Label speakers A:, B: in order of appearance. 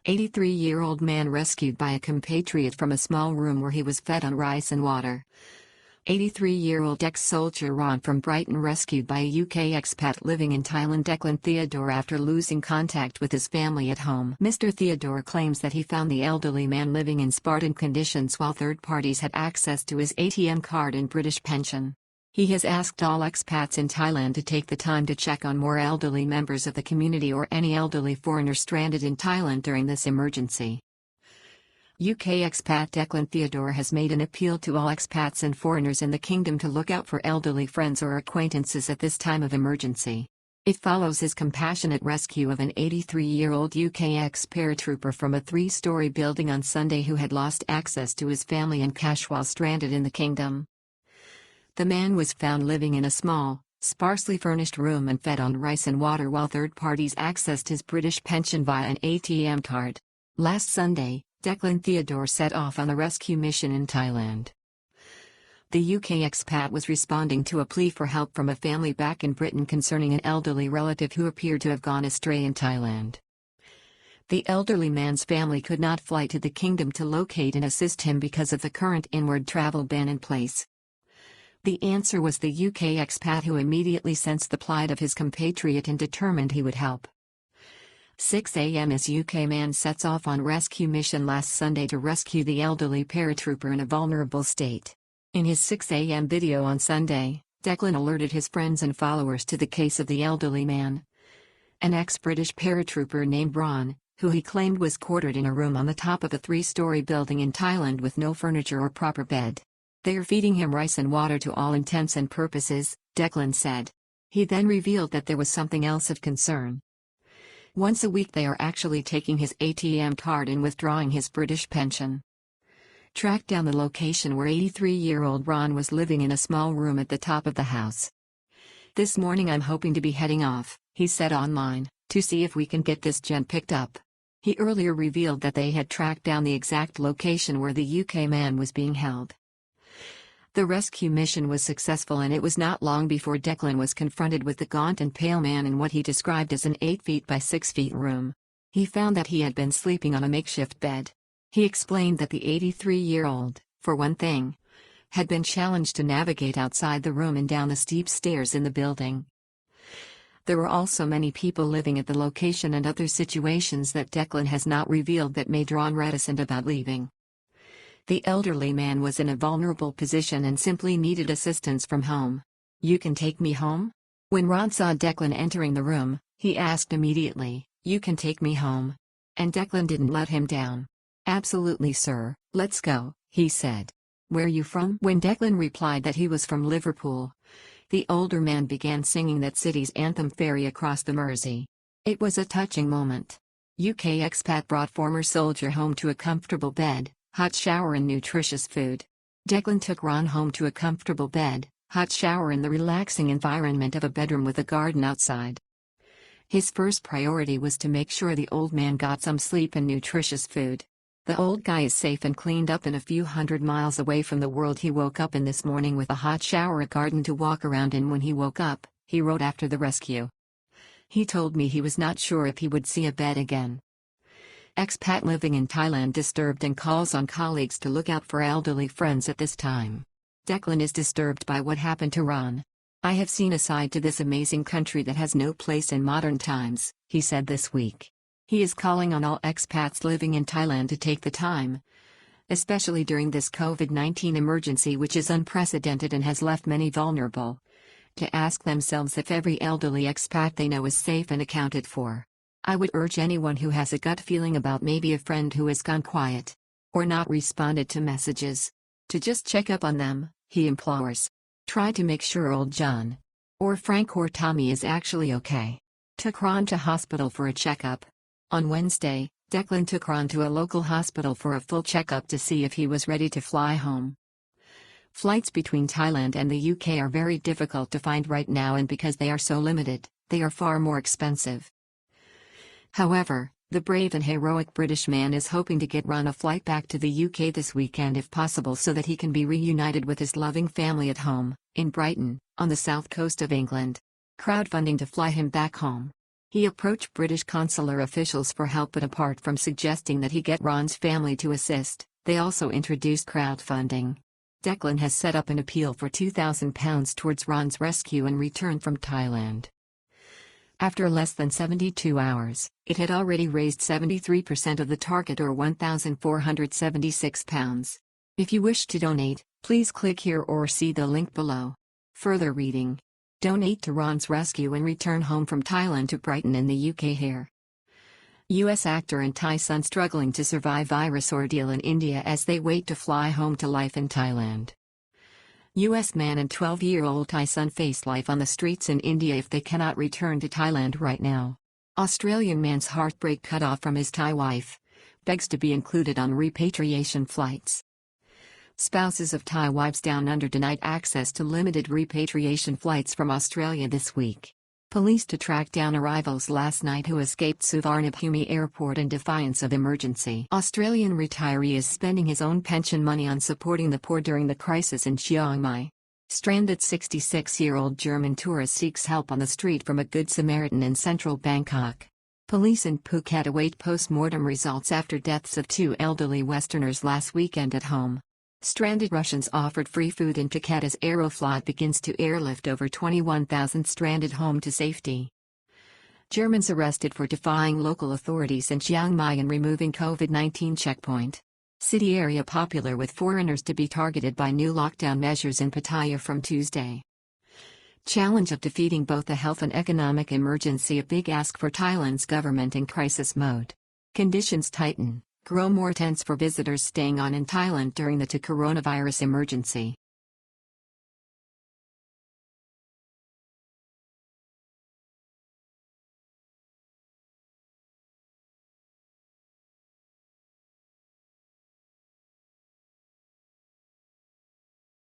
A: 83-year-old man rescued by a compatriot from a small room where he was fed on rice and water. 83-year-old ex-soldier Ron from Brighton rescued by a UK expat living in Thailand Declan Theodore after losing contact with his family at home. Mr. Theodore claims that he found the elderly man living in Spartan conditions while third parties had access to his ATM card and British pension. He has asked all expats in Thailand to take the time to check on more elderly members of the community or any elderly foreigners stranded in Thailand during this emergency. UK expat Declan Theodore has made an appeal to all expats and foreigners in the kingdom to look out for elderly friends or acquaintances at this time of emergency. It follows his compassionate rescue of an 83-year-old UK ex-paratrooper from a 3-story building on Sunday who had lost access to his family and cash while stranded in the kingdom. The man was found living in a small, sparsely furnished room and fed on rice and water while third parties accessed his British pension via an ATM card. Last Sunday, Declan Theodore set off on a rescue mission in Thailand. The UK expat was responding to a plea for help from a family back in Britain concerning an elderly relative who appeared to have gone astray in Thailand. The elderly man's family could not fly to the kingdom to locate and assist him because of the current inward travel ban in place. The answer was the UK expat, who immediately sensed the plight of his compatriot and determined he would help. 6 a.m. as UK man sets off on rescue mission last Sunday to rescue the elderly paratrooper in a vulnerable state. In his 6 a.m. video on Sunday, Declan alerted his friends and followers to the case of the elderly man, an ex-British paratrooper named Ron, who he claimed was quartered in a room on the top of a 3-story building in Thailand with no furniture or proper bed. "They are feeding him rice and water to all intents and purposes," Declan said. He then revealed that there was something else of concern. Once a week they are actually taking his ATM card and withdrawing his British pension. Tracked down the location where 83-year-old Ron was living in a small room at the top of the house. "This morning I'm hoping to be heading off," he said online, "to see if we can get this gent picked up." He earlier revealed that they had tracked down the exact location where the UK man was being held. The rescue mission was successful, and it was not long before Declan was confronted with the gaunt and pale man in what he described as an 8 feet by 6 feet room. He found that he had been sleeping on a makeshift bed. He explained that the 83-year-old, for one thing, had been challenged to navigate outside the room and down the steep stairs in the building. There were also many people living at the location and other situations that Declan has not revealed that made Ron reticent about leaving. The elderly man was in a vulnerable position and simply needed assistance from home. "You can take me home?" When Ron saw Declan entering the room, he asked immediately, "You can take me home?" And Declan didn't let him down. "Absolutely, sir, let's go," he said. "Where are you from?" When Declan replied that he was from Liverpool, the older man began singing that city's anthem, "Ferry Across the Mersey." It was a touching moment. UK expat brought former soldier home to a comfortable bed, hot shower and nutritious food. Declan took Ron home to a comfortable bed, hot shower and the relaxing environment of a bedroom with a garden outside. His first priority was to make sure the old man got some sleep and nutritious food. "The old guy is safe and cleaned up and a few hundred miles away from the world. He woke up in this morning with a hot shower, a garden to walk around in when he woke up," he wrote after the rescue. "He told me he was not sure if he would see a bed again." Expat living in Thailand disturbed and calls on colleagues to look out for elderly friends at this time. Declan is disturbed by what happened to Ron. "I have seen a side to this amazing country that has no place in modern times," he said this week. He is calling on all expats living in Thailand to take the time, especially during this COVID-19 emergency, which is unprecedented and has left many vulnerable, to ask themselves if every elderly expat they know is safe and accounted for. "I would urge anyone who has a gut feeling about maybe a friend who has gone quiet, or not responded to messages, to just check up on them," he implores. "Try to make sure old John, or Frank or Tommy is actually okay." Took Ron to hospital for a checkup. On Wednesday, Declan took Ron to a local hospital for a full checkup to see if he was ready to fly home. Flights between Thailand and the UK are very difficult to find right now, and because they are so limited, they are far more expensive. However, the brave and heroic British man is hoping to get Ron a flight back to the UK this weekend if possible, so that he can be reunited with his loving family at home, in Brighton, on the south coast of England. Crowdfunding to fly him back home. He approached British consular officials for help, but apart from suggesting that he get Ron's family to assist, they also introduced crowdfunding. Declan has set up an appeal for £2,000 towards Ron's rescue and return from Thailand. After less than 72 hours, it had already raised 73% of the target, or £1,476. If you wish to donate, please click here or see the link below. Further reading. Donate to Ron's rescue and return home from Thailand to Brighton in the UK here. US actor and Thai son struggling to survive virus ordeal in India as they wait to fly home to life in Thailand. US man and 12-year-old Thai son face life on the streets in India if they cannot return to Thailand right now. Australian man's heartbreak cut off from his Thai wife. Begs to be included on repatriation flights. Spouses of Thai wives down under denied access to limited repatriation flights from Australia this week. Police to track down arrivals last night who escaped Suvarnabhumi Airport in defiance of emergency. Australian retiree is spending his own pension money on supporting the poor during the crisis in Chiang Mai. Stranded 66-year-old German tourist seeks help on the street from a Good Samaritan in central Bangkok. Police in Phuket await post-mortem results after deaths of 2 elderly Westerners last weekend at home. Stranded Russians offered free food in Phuket as Aeroflot begins to airlift over 21,000 stranded home to safety. Germans arrested for defying local authorities in Chiang Mai and removing COVID-19 checkpoint. City area popular with foreigners to be targeted by new lockdown measures in Pattaya from Tuesday. Challenge of defeating both the health and economic emergency, a big ask for Thailand's government in crisis mode. Conditions tighten. Grow more tense for visitors staying on in Thailand during the coronavirus emergency.